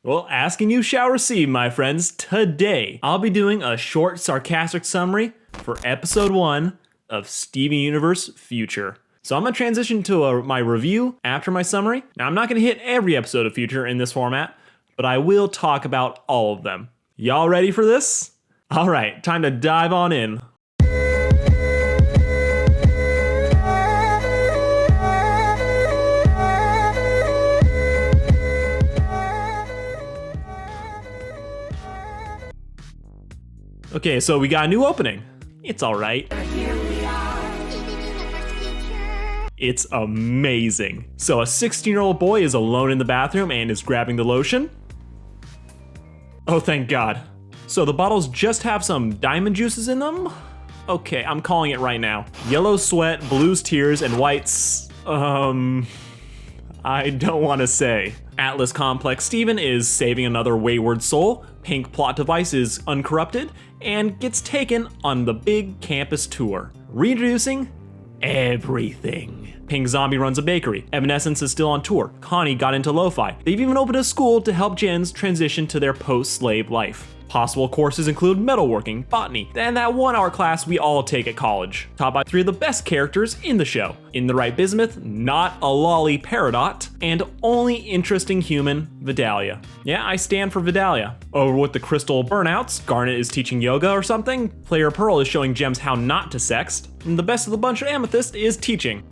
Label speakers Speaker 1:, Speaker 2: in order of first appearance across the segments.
Speaker 1: Well, asking you shall receive, my friends. Today, I'll be doing a short sarcastic summary for episode 1 of Steven Universe Future. So I'm gonna transition to my review after my summary. Now, I'm not gonna hit every episode of Future in this format, but I will talk about all of them. Y'all ready for this? All right, time to dive on in. Okay, so we got a new opening. It's all right. It's amazing. So a 16-year-old boy is alone in the bathroom and is grabbing the lotion. Oh, thank God. So the bottles just have some diamond juices in them? Okay, I'm calling it right now. Yellow sweat, blue's tears, and white's, I don't want to say. Atlas Complex Steven is saving another wayward soul. Pink plot device is uncorrupted and gets taken on the big campus tour. Reintroducing everything. Pink Zombie runs a bakery. Evanescence is still on tour. Connie got into lo-fi. They've even opened a school to help gens transition to their post-slave life. Possible courses include metalworking, botany, and that 1-hour class we all take at college. Taught by 3 of the best characters in the show. In the right bismuth, not a lolly Peridot, and only interesting human, Vidalia. Yeah, I stand for Vidalia. Over with the crystal burnouts, Garnet is teaching yoga or something. Player Pearl is showing gems how not to sext. And the best of the bunch of Amethyst is teaching.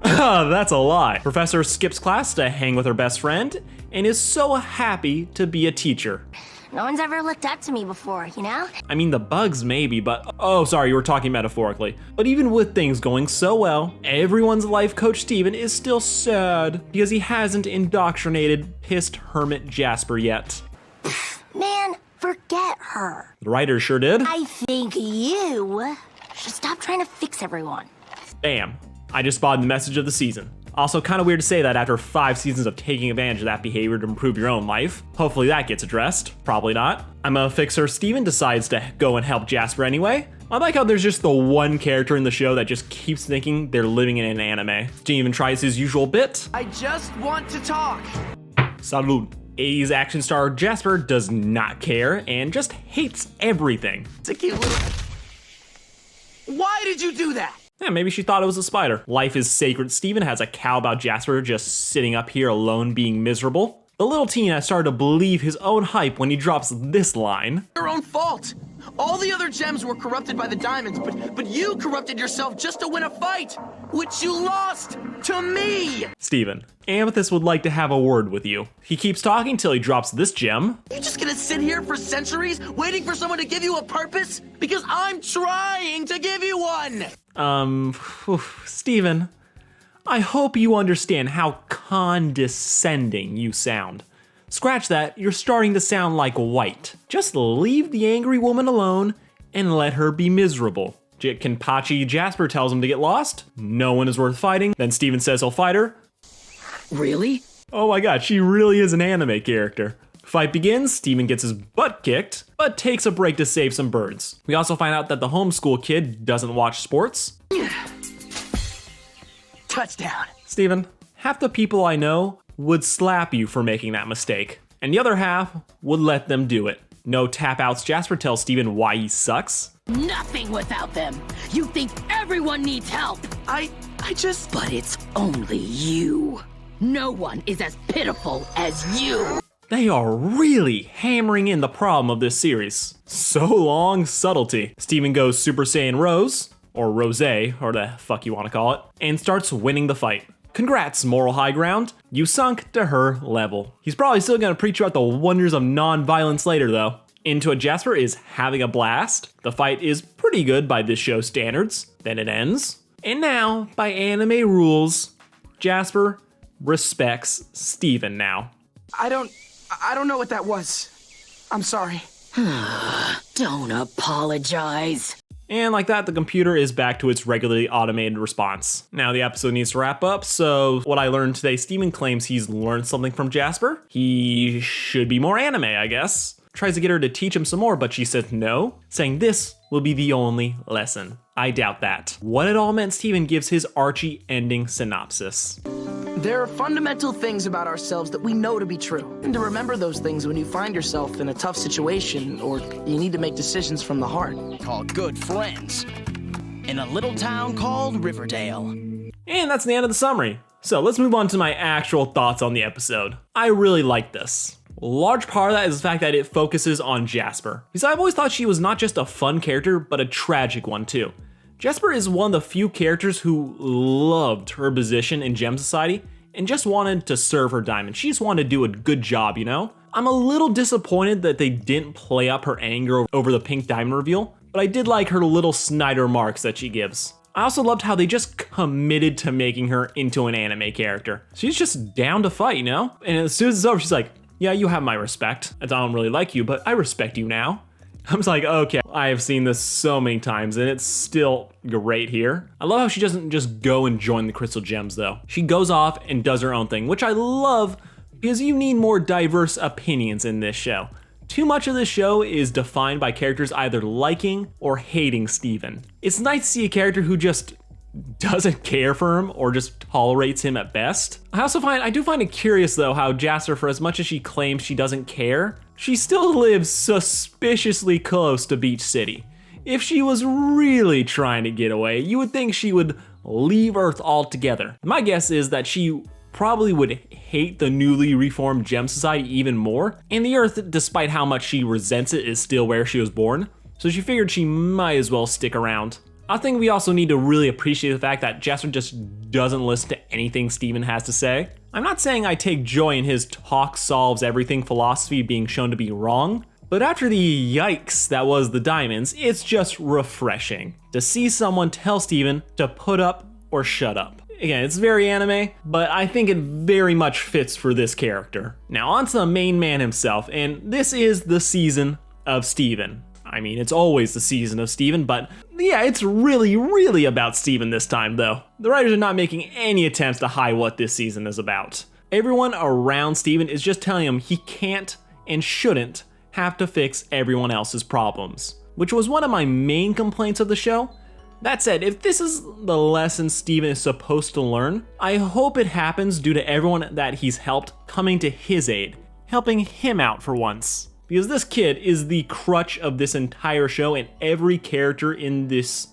Speaker 1: That's a lie. Professor skips class to hang with her best friend and is so happy to be a teacher.
Speaker 2: No one's ever looked up to me before, you know?
Speaker 1: I mean, the bugs maybe, but oh, sorry, you were talking metaphorically. But even with things going so well, everyone's life coach Steven is still sad because he hasn't indoctrinated pissed hermit Jasper yet.
Speaker 2: Man, forget her.
Speaker 1: The writer sure did.
Speaker 2: I think you should stop trying to fix everyone.
Speaker 1: Bam. I just spotted the message of the season. Also, kind of weird to say that after 5 seasons of taking advantage of that behavior to improve your own life. Hopefully that gets addressed. Probably not. I'm a fixer. Steven decides to go and help Jasper anyway. I like how there's just the one character in the show that just keeps thinking they're living in an anime. Steven tries his usual bit.
Speaker 3: I just want to talk.
Speaker 1: Salud. 80s action star Jasper does not care and just hates everything.
Speaker 3: It's a cute little... Why did you do that?
Speaker 1: Yeah, maybe she thought it was a spider. Life is sacred. Steven has a cow about Jasper just sitting up here alone being miserable. The little teen has started to believe his own hype when he drops this line.
Speaker 3: Your own fault. All the other gems were corrupted by the diamonds, but you corrupted yourself just to win a fight, which you lost to me.
Speaker 1: Steven, Amethyst would like to have a word with you. He keeps talking till he drops this gem.
Speaker 3: You just gonna sit here for centuries waiting for someone to give you a purpose? Because I'm trying to give you one.
Speaker 1: Steven, I hope you understand how condescending you sound. Scratch that, you're starting to sound like White. Just leave the angry woman alone and let her be miserable. Kenpachi Jasper tells him to get lost. No one is worth fighting. Then Steven says he'll fight her.
Speaker 3: Really?
Speaker 1: Oh my God, she really is an anime character. Fight begins, Steven gets his butt kicked, but takes a break to save some birds. We also find out that the homeschool kid doesn't watch sports.
Speaker 3: Touchdown.
Speaker 1: Steven, half the people I know would slap you for making that mistake, and the other half would let them do it. No tap outs. Jasper tells Steven why he sucks.
Speaker 4: Nothing without them. You think everyone needs help.
Speaker 3: I just...
Speaker 4: But it's only you. No one is as pitiful as you.
Speaker 1: They are really hammering in the problem of this series. So long, subtlety. Steven goes Super Saiyan Rose, or Rosé, or the fuck you want to call it, and starts winning the fight. Congrats, moral high ground. You sunk to her level. He's probably still gonna preach about the wonders of non-violence later though. Into It Jasper is having a blast. The fight is pretty good by this show's standards. Then it ends. And now, by anime rules, Jasper respects Steven now.
Speaker 3: I don't know what that was. I'm sorry.
Speaker 4: Don't apologize.
Speaker 1: And like that, the computer is back to its regularly automated response. Now the episode needs to wrap up, so what I learned today, Steven claims he's learned something from Jasper. He should be more anime, I guess. Tries to get her to teach him some more, but she says no, saying this will be the only lesson. I doubt that. What it all meant, Steven gives his Archie ending synopsis.
Speaker 3: There are fundamental things about ourselves that we know to be true. And to remember those things when you find yourself in a tough situation or you need to make decisions from the heart.
Speaker 5: Called good friends. In a little town called Riverdale.
Speaker 1: And that's the end of the summary. So let's move on to my actual thoughts on the episode. I really like this. A large part of that is the fact that it focuses on Jasper, because I've always thought she was not just a fun character, but a tragic one too. Jasper is one of the few characters who loved her position in Gem Society and just wanted to serve her diamond. She just wanted to do a good job, you know? I'm a little disappointed that they didn't play up her anger over the pink diamond reveal, but I did like her little Snyder marks that she gives. I also loved how they just committed to making her into an anime character. She's just down to fight, you know? And as soon as it's over, she's like, yeah, you have my respect. I don't really like you, but I respect you now. I was like, okay, I have seen this so many times and it's still great here. I love how she doesn't just go and join the Crystal Gems though. She goes off and does her own thing, which I love because you need more diverse opinions in this show. Too much of this show is defined by characters either liking or hating Steven. It's nice to see a character who just doesn't care for him or just tolerates him at best. I do find it curious though how Jasper, for as much as she claims she doesn't care, she still lives suspiciously close to Beach City. If she was really trying to get away, you would think she would leave Earth altogether. My guess is that she probably would hate the newly reformed Gem Society even more, and the Earth, despite how much she resents it, is still where she was born, so she figured she might as well stick around. I think we also need to really appreciate the fact that Jasper just doesn't listen to anything Steven has to say. I'm not saying I take joy in his talk solves everything philosophy being shown to be wrong, but after the yikes that was the diamonds, it's just refreshing to see someone tell Steven to put up or shut up. Again, it's very anime, but I think it very much fits for this character. Now on to the main man himself, and this is the season of Steven. I mean, it's always the season of Steven, but yeah, it's really about Steven this time though. The writers are not making any attempts to hide what this season is about. Everyone around Steven is just telling him he can't and shouldn't have to fix everyone else's problems, which was one of my main complaints of the show. That said, if this is the lesson Steven is supposed to learn, I hope it happens due to everyone that he's helped coming to his aid, helping him out for once. Because this kid is the crutch of this entire show, and every character in this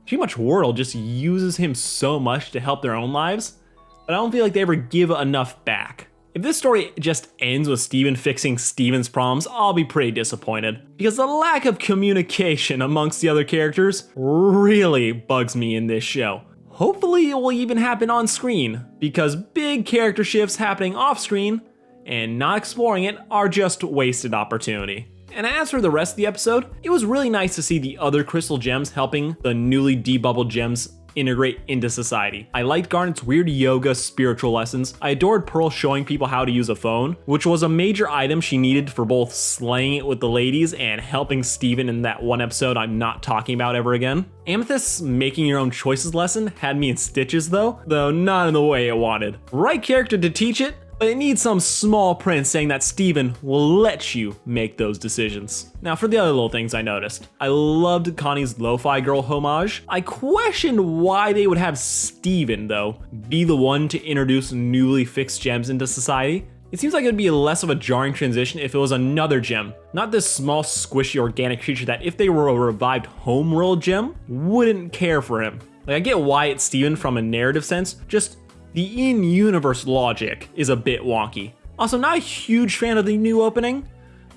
Speaker 1: pretty much world just uses him so much to help their own lives, but I don't feel like they ever give enough back. If this story just ends with Steven fixing Steven's problems, I'll be pretty disappointed, because the lack of communication amongst the other characters really bugs me in this show. Hopefully it will even happen on screen, because big character shifts happening off screen and not exploring it are just wasted opportunity. And as for the rest of the episode, it was really nice to see the other crystal gems helping the newly debubbled gems integrate into society. I liked Garnet's weird yoga spiritual lessons. I adored Pearl showing people how to use a phone, which was a major item she needed for both slaying it with the ladies and helping Steven in that one episode I'm not talking about ever again. Amethyst's making your own choices lesson had me in stitches though not in the way it wanted. Right character to teach it, but it needs some small print saying that Steven will let you make those decisions. Now for the other little things I noticed. I loved Connie's Lo-Fi Girl homage. I questioned why they would have Steven, though, be the one to introduce newly fixed gems into society. It seems like it would be less of a jarring transition if it was another gem, not this small squishy organic creature that if they were a revived homeworld gem, wouldn't care for him. Like I get why it's Steven from a narrative sense, just the in-universe logic is a bit wonky. Also, not a huge fan of the new opening,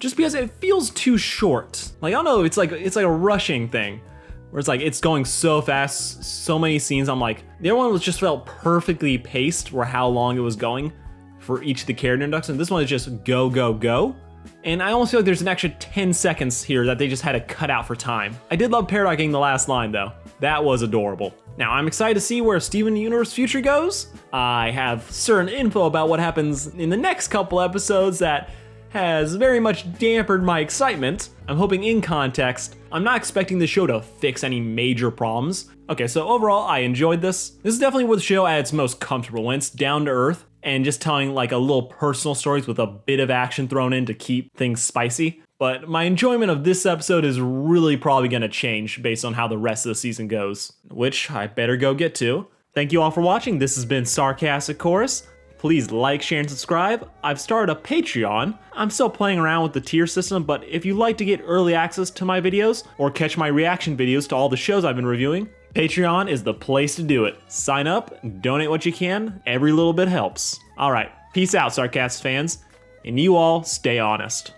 Speaker 1: just because it feels too short. Like, I don't know, it's like a rushing thing, where it's like, it's going so fast, so many scenes, I'm like, the other one was just felt perfectly paced for how long it was going for each of the character introductions. This one is just go, go, go. And I almost feel like there's an extra 10 seconds here that they just had to cut out for time. I did love Paradox getting the last line though. That was adorable. Now I'm excited to see where Steven Universe future goes. I have certain info about what happens in the next couple episodes that has very much dampened my excitement. I'm hoping in context, I'm not expecting the show to fix any major problems. Okay, so overall, I enjoyed this. This is definitely where the show at its most comfortable, when it's down to earth and just telling like a little personal stories with a bit of action thrown in to keep things spicy. But my enjoyment of this episode is really probably gonna change based on how the rest of the season goes, which I better go get to. Thank you all for watching. This has been Sarcastic Chorus. Please like, share, and subscribe. I've started a Patreon. I'm still playing around with the tier system, but if you'd like to get early access to my videos or catch my reaction videos to all the shows I've been reviewing, Patreon is the place to do it. Sign up, donate what you can. Every little bit helps. All right, peace out, Sarcastic fans, and you all stay honest.